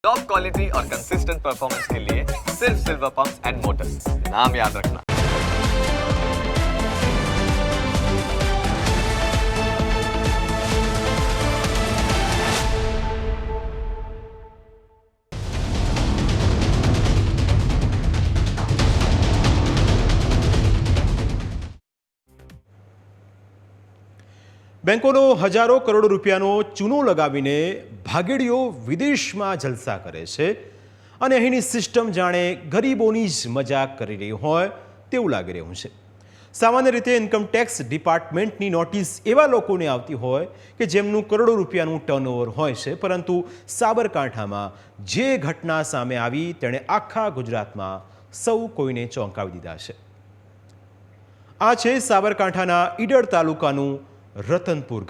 Top quality और consistent performance के लिए सिर्फ सिल्वर पंप्स एंड मोटर्स, नाम याद रखना। બેંકોનો હજારો કરોડ રૂપિયાનો ચૂનો લગાવીને ભાગેડીઓ વિદેશમાં જલસા કરે છે અને અહીંની સિસ્ટમ જાણે ગરીબોની જ મજાક કરી રહી હોય તેવું લાગી રહ્યું છે। સામાન્ય રીતે ઇન્કમ ટેક્સ ડિપાર્ટમેન્ટની નોટિસ એવા લોકોને આવતી હોય કે જેમનું કરોડો રૂપિયાનું ટર્નઓવર હોય છે, પરંતુ સાબરકાંઠામાં જે ઘટના સામે આવી તેણે આખા ગુજરાતમાં સૌ કોઈને ચોંકાવી દીધા છે। આ છે સાબરકાંઠાના ઈડર તાલુકાનું રતનપુર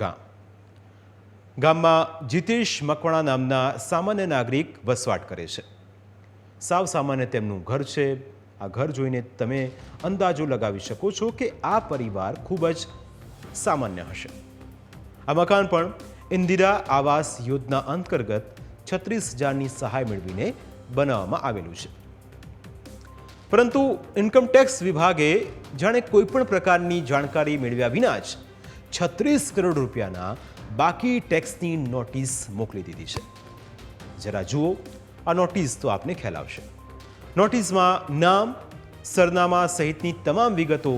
ગામમાં જીતેશ મકવાણા નામના સામાન્ય નાગરિક વસવાટ કરે છે। સાવ સામાન્ય તેમનું ઘર છે। આ ઘર જોઈને તમે અંદાજો લગાવી શકો છો કે આ પરિવાર ખૂબ જ સામાન્ય હશે। આ મકાન પણ ઇન્દિરા આવાસ યોજના અંતર્ગત 36,000ની સહાય મેળવીને બનાવવામાં આવેલું છે, પરંતુ ઇન્કમ ટેક્સ વિભાગે જાણે કોઈ પણ પ્રકારની જાણકારી મેળવ્યા વિના જ 36 કરોડ રૂપિયાના બાકી ટેક્સની નોટિસ મોકલી દીધી છે। જરા જુઓ આ નોટિસ તો આપને ખ્યાલ આવશે। નોટિસમાં નામ, સરનામા સહિતની તમામ વિગતો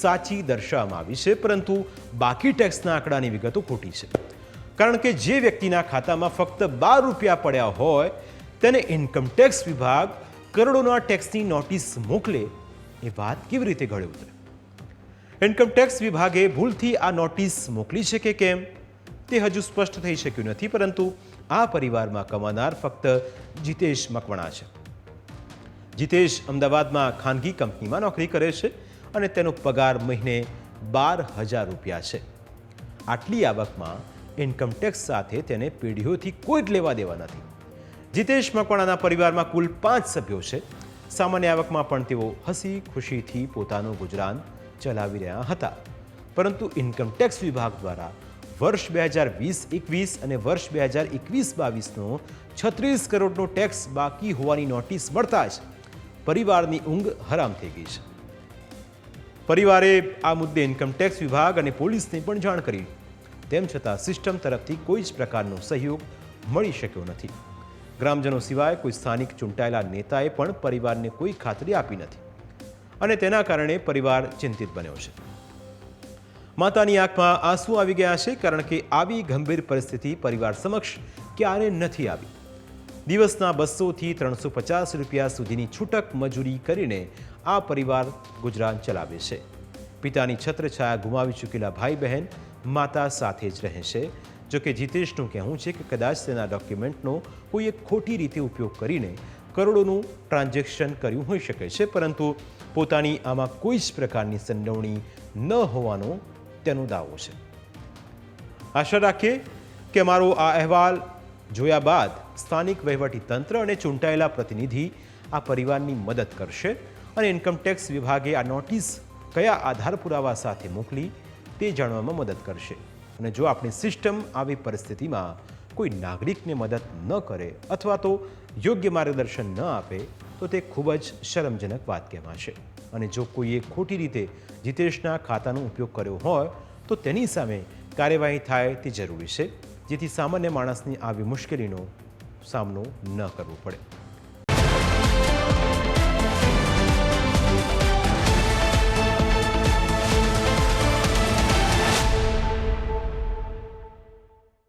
સાચી દર્શાવવામાં આવી છે, પરંતુ બાકી ટેક્સના આંકડાની વિગતો ખોટી છે, કારણ કે જે વ્યક્તિના ખાતામાં ફક્ત 12 રૂપિયા પડ્યા હોય તેને ઇન્કમ ટેક્સ વિભાગ કરોડોના ટેક્સની નોટિસ મોકલે એ વાત કેવી રીતે ગળે ઉતરે? ઇન્કમ ટેક્સ વિભાગે ભૂલથી આ નોટિસ મોકલી છે કે કેમ તે હજુ સ્પષ્ટ થઈ શક્યું નથી, પરંતુ આ પરિવારમાં કમાનાર ફક્ત જીતેશ મકવાણા છે। જીતેશ અમદાવાદમાં ખાનગી કંપનીમાં નોકરી કરે છે અને તેનો પગાર મહિને 12,000 રૂપિયા છે। આટલી આવકમાં ઇન્કમ ટેક્સ સાથે તેને પેઢીઓથી કોઈ જ લેવા દેવા નથી। જીતેશ મકવાણાના પરિવારમાં કુલ 5 સભ્યો છે। સામાન્ય આવકમાં પણ તેઓ હસી ખુશીથી પોતાનું ગુજરાન ચલાવી રહ્યા હતા, પરંતુ ઇન્કમ ટેક્સ વિભાગ દ્વારા વર્ષ 2020-21 અને વર્ષ 2021-22નો 36 કરોડનો ટેક્સ બાકી હોવાની નોટિસ મળતા જ પરિવારની ઊંઘ હરામ થઈ ગઈ છે। પરિવારે આ મુદ્દે ઇન્કમ ટેક્સ વિભાગ અને પોલીસને પણ જાણ કરી, તેમ છતાં સિસ્ટમ તરફથી કોઈ જ પ્રકારનો સહયોગ મળી શક્યો નથી। ગ્રામજનો સિવાય કોઈ સ્થાનિક ચૂંટાયેલા નેતાએ પણ પરિવારને કોઈ ખાતરી આપી નથી અને તેના કારણે પરિવાર ચિંતિત બન્યો છે। માતાની આંખમાં આંસુ આવી ગયા છે, કારણ કે આવી ગંભીર પરિસ્થિતિ પરિવાર સમક્ષ ક્યારે નથી આવી। દિવસના 200થી 350 રૂપિયા સુધીની છૂટક મજૂરી કરીને આ પરિવાર ગુજરાન ચલાવે છે। પિતાની છત્રછાયા ગુમાવી ચૂકેલા ભાઈ બહેન માતા સાથે જ રહે છે। જોકે જીતેશનું કહેવું છે કે કદાચ તેના ડોક્યુમેન્ટનો કોઈ એક ખોટી રીતે ઉપયોગ કરીને કરોડોનું ટ્રાન્ઝેક્શન કર્યું હોઈ શકે છે, પરંતુ પોતાની આમાં કોઈ જ પ્રકારની સંડોવણી ન હોવાનો તેનો દાવો છે। આશા રાખીએ કે મારો આ અહેવાલ જોયા બાદ સ્થાનિક વહીવટી તંત્ર અને ચૂંટાયેલા પ્રતિનિધિ આ પરિવારની મદદ કરશે અને ઇન્કમ ટેક્સ વિભાગે આ નોટિસ કયા આધાર પુરાવા સાથે મોકલી તે જાણવામાં મદદ કરશે। અને જો આપણી સિસ્ટમ આવી પરિસ્થિતિમાં કોઈ નાગરિકને મદદ ન કરે અથવા તો યોગ્ય માર્ગદર્શન ન આપે તો તે ખૂબ જ શરમજનક વાત કહેવાશે। અને જો કોઈએ ખોટી રીતે જીતેશના ખાતાનો ઉપયોગ કર્યો હોય તો તેની સામે કાર્યવાહી થાય તે જરૂરી છે, જેથી સામાન્ય માણસની આવી મુશ્કેલીનો સામનો ન કરવો પડે।